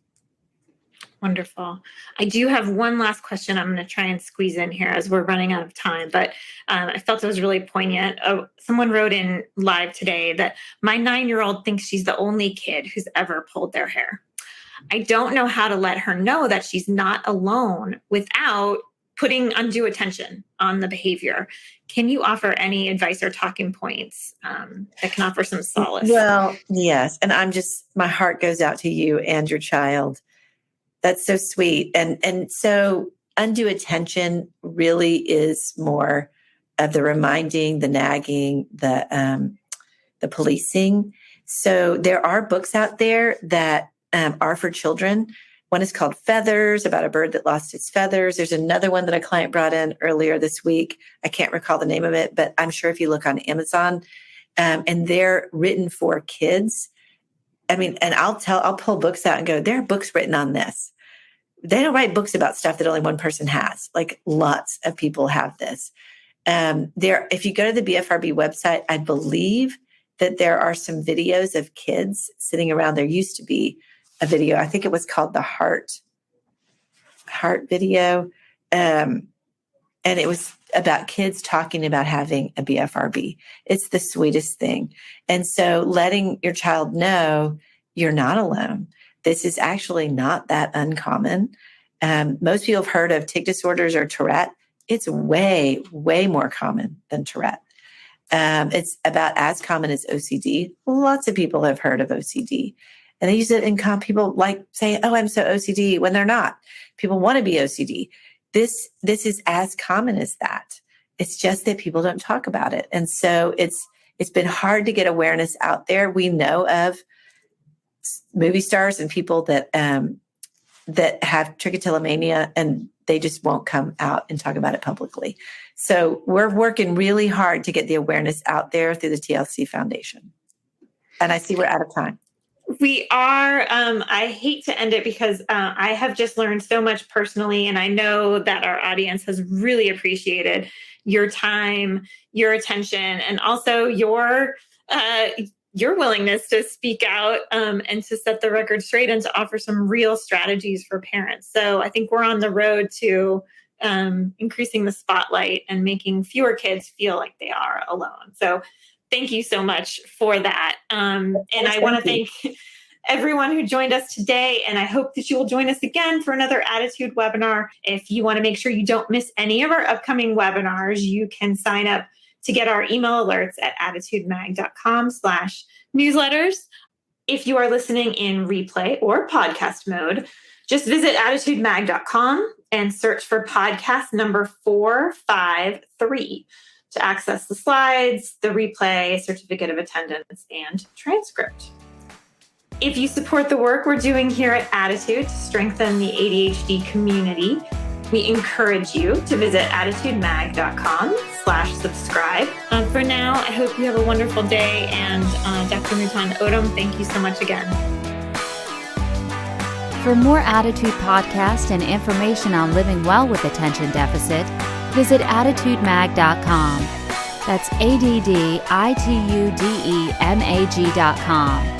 Wonderful. I do have one last question I'm going to try and squeeze in here as we're running out of time, but I felt it was really poignant. Someone wrote in live today that my 9-year-old thinks she's the only kid who's ever pulled their hair. I don't know how to let her know that she's not alone without putting undue attention on the behavior. Can you offer any advice or talking points that can offer some solace? Well, yes. And my heart goes out to you and your child. That's so sweet. And so undue attention really is more of the reminding, the nagging, the policing. So there are books out there that are for children. One is called Feathers, about a bird that lost its feathers. There's another one that a client brought in earlier this week. I can't recall the name of it, but I'm sure if you look on Amazon, and they're written for kids. I mean, and I'll pull books out and go, there are books written on this. They don't write books about stuff that only one person has. Like lots of people have this. If you go to the BFRB website, I believe that there are some videos of kids sitting around. There used to be a video. I think it was called the Heart video. And it was about kids talking about having a BFRB. It's the sweetest thing. And so letting your child know you're not alone. This is actually not that uncommon. Most people have heard of tic disorders or Tourette. It's way, way more common than Tourette. It's about as common as OCD. Lots of people have heard of OCD. And they use it in people like say, oh, I'm so OCD when they're not. People want to be OCD. This is as common as that. It's just that people don't talk about it. And so it's been hard to get awareness out there. We know of movie stars and people that have trichotillomania, and they just won't come out and talk about it publicly. So we're working really hard to get the awareness out there through the TLC Foundation. And I see we're out of time. We are. I hate to end it because I have just learned so much personally, and I know that our audience has really appreciated your time, your attention, and also your willingness to speak out and to set the record straight and to offer some real strategies for parents. So I think we're on the road to increasing the spotlight and making fewer kids feel like they are alone. So thank you so much for that. And I want to thank everyone who joined us today. And I hope that you will join us again for another Attitude webinar. If you want to make sure you don't miss any of our upcoming webinars, you can sign up to get our email alerts at attitudemag.com/newsletters. If you are listening in replay or podcast mode, just visit attitudemag.com and search for podcast number 453 to access the slides, the replay, certificate of attendance, and transcript. If you support the work we're doing here at Attitude to strengthen the ADHD community, we encourage you to visit attitudemag.com/subscribe. For now, I hope you have a wonderful day. And Dr. Mouton-Odum, thank you so much again. For more Attitude podcasts and information on living well with attention deficit, visit attitudemag.com. That's ADDITUDEMAG.com.